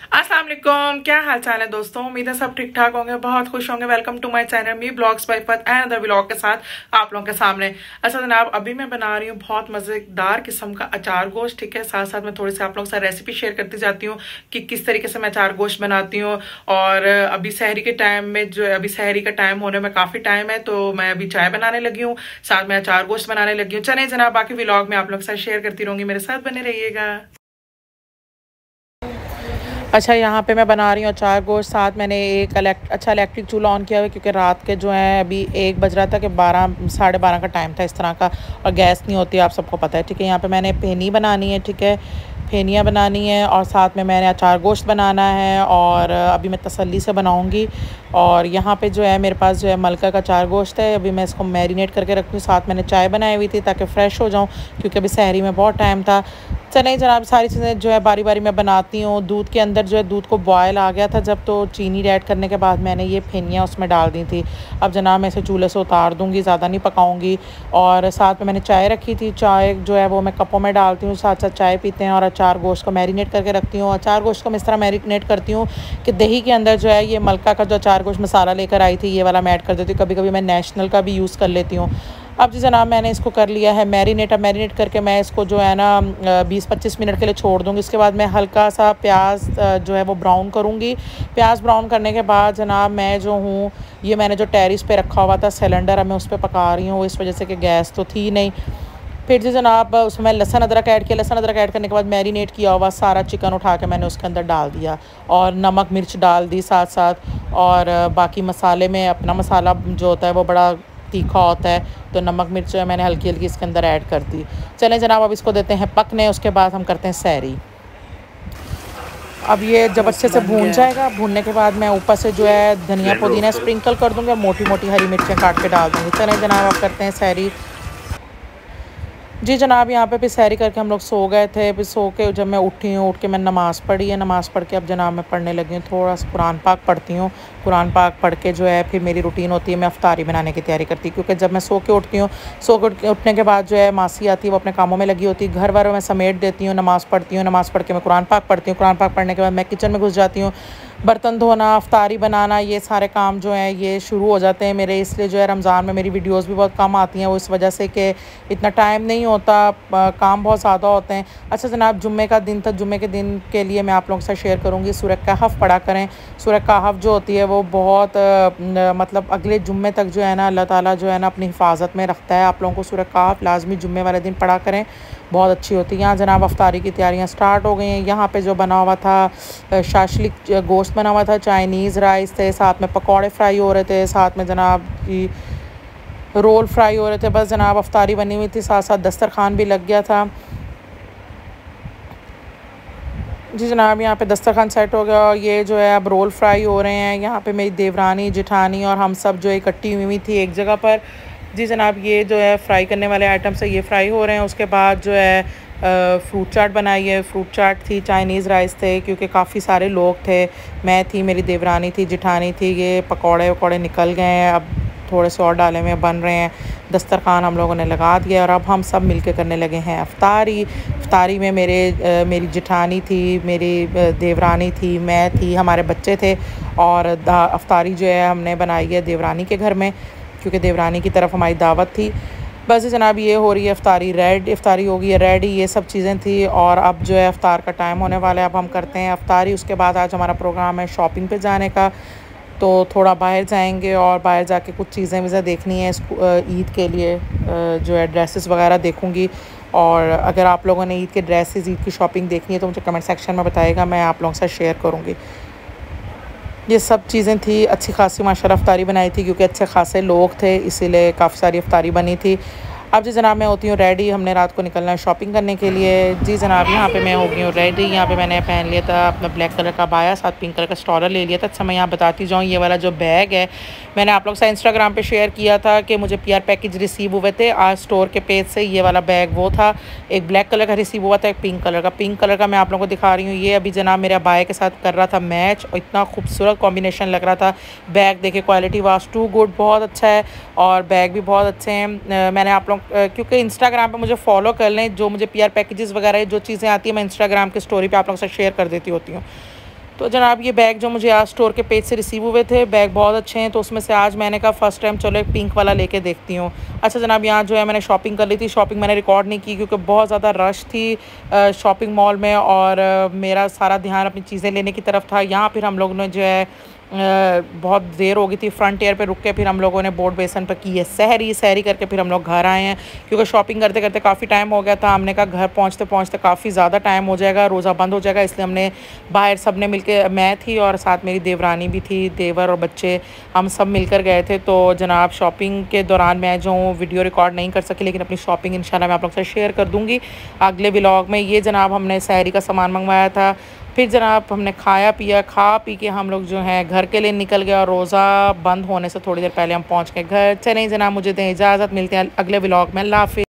अस्सलाम वालेकुम, क्या हाल चाल है दोस्तों। उम्मीद है सब ठीक ठाक होंगे, बहुत खुश होंगे। वेलकम टू माय चैनल मी ब्लॉग्स बाय फत एंड अदर व्लॉग के साथ आप लोगों के सामने। अच्छा जनाब, अभी मैं बना रही हूँ बहुत मज़ेदार किस्म का अचार गोश्त। ठीक है, साथ साथ मैं थोड़ी सी आप लोगों के साथ रेसिपी शेयर करती जाती हूँ कि किस तरीके से मैं अचार गोश्त बनाती हूँ। और अभी सहरी के टाइम में जो अभी सहरी का टाइम होने में काफ़ी टाइम है, तो मैं अभी चाय बनाने लगी हूँ, साथ में अचार गोश्त बनाने लगी हूँ। चले जनाब, बाकी व्लॉग में आप लोगों के साथ शेयर करती रहूँगी, मेरे साथ बने रहिएगा। अच्छा, यहाँ पे मैं बना रही हूँ अचार गोश्त। साथ मैंने एक अच्छा इलेक्ट्रिक चूल्हा ऑन किया हुआ है, क्योंकि रात के जो है अभी 1 बज रहा था कि 12 साढ़े 12 का टाइम था इस तरह का, और गैस नहीं होती, आप सबको पता है। ठीक है, यहाँ पे मैंने फेनी बनानी है। ठीक है, फेनियाँ बनानी है, और साथ में मैंने अचार गोश्त बनाना है, और अभी मैं तसल्ली से बनाऊँगी। और यहाँ पे जो है मेरे पास जो है मलका का अचार गोश्त है, अभी मैं इसको मैरिनेट करके रखूँ। साथ मैंने चाय बनाई हुई थी ताकि फ़्रेश हो जाऊँ, क्योंकि अभी सहरी में बहुत टाइम था। चलें जनाब, सारी चीज़ें जो है बारी बारी मैं बनाती हूँ। दूध के अंदर जो है दूध को बॉयल आ गया था जब, तो चीनी ऐड करने के बाद मैंने ये फेनियाँ उसमें डाल दी थी। अब जनाब मैं इसे चूल्हे से उतार दूँगी, ज़्यादा नहीं पकाऊँगी। और साथ में मैंने चाय रखी थी, चाय जो है वो मैं कपों में डालती हूँ, साथ साथ चाय पीते हैं। और अचार गोश्त को मैरिनेट करके रखती हूँ। अचार गोश्त को मैं इस तरह मैरिनेट करती हूँ कि दही के अंदर जो है ये मलका का जो अचार गोश्त मसाला लेकर आई थी, ये वाला मैं ऐड कर देती हूँ। कभी कभी मैं नेशनल का भी यूज़ कर लेती हूँ। अब जी जनाब, मैंने इसको कर लिया है मैरिनेट। अब मैरिनेट करके मैं इसको जो है ना 20-25 मिनट के लिए छोड़ दूँगी। इसके बाद मैं हल्का सा प्याज जो है वो ब्राउन करूँगी। प्याज ब्राउन करने के बाद जनाब मैं जो हूँ, ये मैंने जो टेरिस पे रखा हुआ था सिलेंडर, अब मैं उस पर पका रही हूँ, इस वजह से कि गैस तो थी नहीं। फिर जी जनाब उसमें लहसुन अदरक ऐड किया। लहसुन अदरक ऐड करने के बाद मैरिनेट किया हुआ सारा चिकन उठा के मैंने उसके अंदर डाल दिया, और नमक मिर्च डाल दी साथ साथ। और बाकी मसाले में अपना मसाला जो होता है वो बड़ा तीखा होता है, तो नमक मिर्च जो है मैंने हल्की हल्की इसके अंदर ऐड कर दी। चलें जनाब, अब इसको देते हैं पकने, उसके बाद हम करते हैं सहरी। अब ये जब अच्छे से भून जाएगा, भूनने के बाद मैं ऊपर से जो है धनिया पुदीना स्प्रिंकल कर दूँगी, और मोटी मोटी हरी मिर्चें काट के डाल दूँगी। चलें जनाब, अब करते हैं सहरी। जी जनाब, यहाँ पे फिर सहरी करके हम लोग सो गए थे। फिर सो के जब मैं उठी हूँ, उठ के मैंने नमाज़ पढ़ी है। नमाज़ पढ़ के अब जनाब मैं पढ़ने लगी हूँ, थोड़ा सा कुरान पाक पढ़ती हूँ। कुरान पाक पढ़ के जो है फिर मेरी रूटीन होती है, मैं अफ्तारी बनाने की तैयारी करती हूँ। क्योंकि जब मैं सो के उठती हूँ, सो के उठने के बाद जो है मासी आती है, वो अपने कामों में लगी होती है। घर वालों में समेट देती हूँ, नमाज़ पढ़ती हूँ। नमाज़ पढ़ के मैं कुरान पाक पढ़ती हूँ। कुरान पाक पढ़ने के बाद मैं किचन में घुस जाती हूँ। बर्तन धोना, अफ्तारी बनाना, ये सारे काम जो हैं ये शुरू हो जाते हैं मेरे। इसलिए जो है रमज़ान में मेरी वीडियोस भी बहुत कम आती हैं, वो इस वजह से कि इतना टाइम नहीं होता, काम बहुत ज़्यादा होते हैं। अच्छा जनाब, जुम्मे का दिन था, जुम्मे के दिन के लिए मैं आप लोगों के साथ शेयर करूँगी, सूरह कहफ पढ़ा करें। सूरह कहफ जो होती है वो बहुत मतलब अगले जुम्मे तक जो है ना अल्लाह ताला जो है ना अपनी हिफाजत में रखता है। आप लोगों को सूरह कहफ लाजमी जुम्मे वाले दिन पढ़ा करें, बहुत अच्छी होती है। यहाँ जनाब अफ्तारी की तैयारियाँ स्टार्ट हो गई हैं। यहाँ पे जो बना हुआ था शाशलिक गोश्त बना हुआ था, चाइनीज़ राइस थे, साथ में पकौड़े फ्राई हो रहे थे, साथ में जनाब की रोल फ्राई हो रहे थे। बस जनाब अफ्तारी बनी हुई थी, साथ साथ दस्तरखान भी लग गया था। जी जनाब, यहाँ पे दस्तरखान सेट हो गया, और ये जो है अब रोल फ्राई हो रहे हैं। यहाँ पे मेरी देवरानी जेठानी और हम सब जो इकट्ठी हुई थी एक जगह पर। जी जनाब, ये जो है फ्राई करने वाले आइटम्स है, ये फ्राई हो रहे हैं। उसके बाद जो है फ्रूट चाट बनाई है। फ्रूट चाट थी, चाइनीज़ राइस थे, क्योंकि काफ़ी सारे लोग थे। मैं थी, मेरी देवरानी थी, जेठानी थी। ये पकौड़े वकौड़े निकल गए हैं, अब थोड़े से और डाले में बन रहे हैं। दस्तरखान हम लोगों ने लगा दिया, और अब हम सब मिलके करने लगे हैं अफ्तारी। अफ्तारी में मेरी जेठानी थी, मेरी देवरानी थी, मैं थी, हमारे बच्चे थे। और अफ्तारी जो है हमने बनाई है देवरानी के घर में, क्योंकि देवरानी की तरफ हमारी दावत थी। बस जनाब ये हो रही है अफ्तारी, अफ्तारी होगी है रेडी, ये सब चीज़ें थी। और अब जो है अफ्तार का टाइम होने वाला है, अब हम करते हैं अफ्तारी। उसके बाद आज हमारा प्रोग्राम है शॉपिंग पे जाने का, तो थोड़ा बाहर जाएंगे, और बाहर जाके कुछ चीज़ें वीज़ा देखनी है ईद के लिए, जो है ड्रेसेस वगैरह देखूँगी। और अगर आप लोगों ने ईद के ड्रेसेस, ईद की शॉपिंग देखनी है तो मुझे कमेंट सेक्शन में बताइएगा, मैं आप लोगों के साथ शेयर करूँगी। ये सब चीज़ें थी, अच्छी खासी माशाल्लाह अफ्तारी बनाई थी, क्योंकि अच्छे खासे लोग थे, इसीलिए काफ़ी सारी अफ्तारी बनी थी। अब जी जनाब मैं होती हूँ रेडी, हमने रात को निकलना है शॉपिंग करने के लिए। जी जनाब, यहाँ पे मैं हो गई हूँ रेडी। यहाँ पे मैंने पहन लिया था अपना ब्लैक कलर का बाया, साथ पिंक कलर का स्टॉलर ले लिया था। अच्छा मैं यहाँ बताती जाऊँ, ये वाला जो बैग है मैंने आप लोग से इंस्टाग्राम पे शेयर किया था कि मुझे PR पैकेज रिसीव हुए थे आज स्टोर के पेज से। ये वाला बैग वो था, एक ब्लैक कलर का रिसीव हुआ था, एक पिंक कलर का। पिंक कलर का मैं आप लोगों को दिखा रही हूँ, ये अभी जनाब मेरे बाय के साथ कर रहा था मैच, और इतना खूबसूरत कॉम्बिनेशन लग रहा था। बैग देखिए, क्वालिटी वाज टू गुड, बहुत अच्छा है, और बैग भी बहुत अच्छे हैं। मैंने आप लोग क्योंकि इंस्टाग्राम पे मुझे फॉलो कर लें, जो मुझे PR पैकेजेस वगैरह जो चीज़ें आती हैं मैं इंस्टाग्राम की स्टोरी पे आप लोगों से शेयर कर देती होती हूँ। तो जनाब ये बैग जो मुझे आज स्टोर के पेज से रिसीव हुए थे, बैग बहुत अच्छे हैं। तो उसमें से आज मैंने कहा फ़र्स्ट टाइम चलो एक पिंक वाला लेके देखती हूँ। अच्छा जनाब, यहाँ जो है मैंने शॉपिंग कर ली थी। शॉपिंग मैंने रिकॉर्ड नहीं की क्योंकि बहुत ज़्यादा रश थी शॉपिंग मॉल में, और मेरा सारा ध्यान अपनी चीज़ें लेने की तरफ था। यहाँ फिर हम लोगों ने जो है बहुत देर हो गई थी। फ्रंटियर पे रुक के फिर हम लोगों ने बोर्ड बेसन पर की है सहरी करके फिर हम लोग घर आए हैं, क्योंकि शॉपिंग करते करते काफ़ी टाइम हो गया था। हमने कहा घर पहुंचते पहुंचते काफ़ी ज़्यादा टाइम हो जाएगा, रोज़ा बंद हो जाएगा, इसलिए हमने बाहर सब ने मिलके, मैं थी और साथ मेरी देवरानी भी थी, देवर और बच्चे, हम सब मिलकर गए थे। तो जनाब शॉपिंग के दौरान मैं जो वीडियो रिकॉर्ड नहीं कर सकी, लेकिन अपनी शॉपिंग इंशाल्लाह मैं आप लोग से शेयर कर दूँगी अगले व्लॉग में। ये जनाब हमने सहरी का सामान मंगवाया था। फिर जनाब हमने खाया पिया, खा पी के हम लोग जो है घर के लिए निकल गए, और रोज़ा बंद होने से थोड़ी देर पहले हम पहुंच गए घर। चलें जनाब, मुझे दें इजाज़त, मिलते हैं अगले व्लॉग में। अल्लाह हाफ़िज़।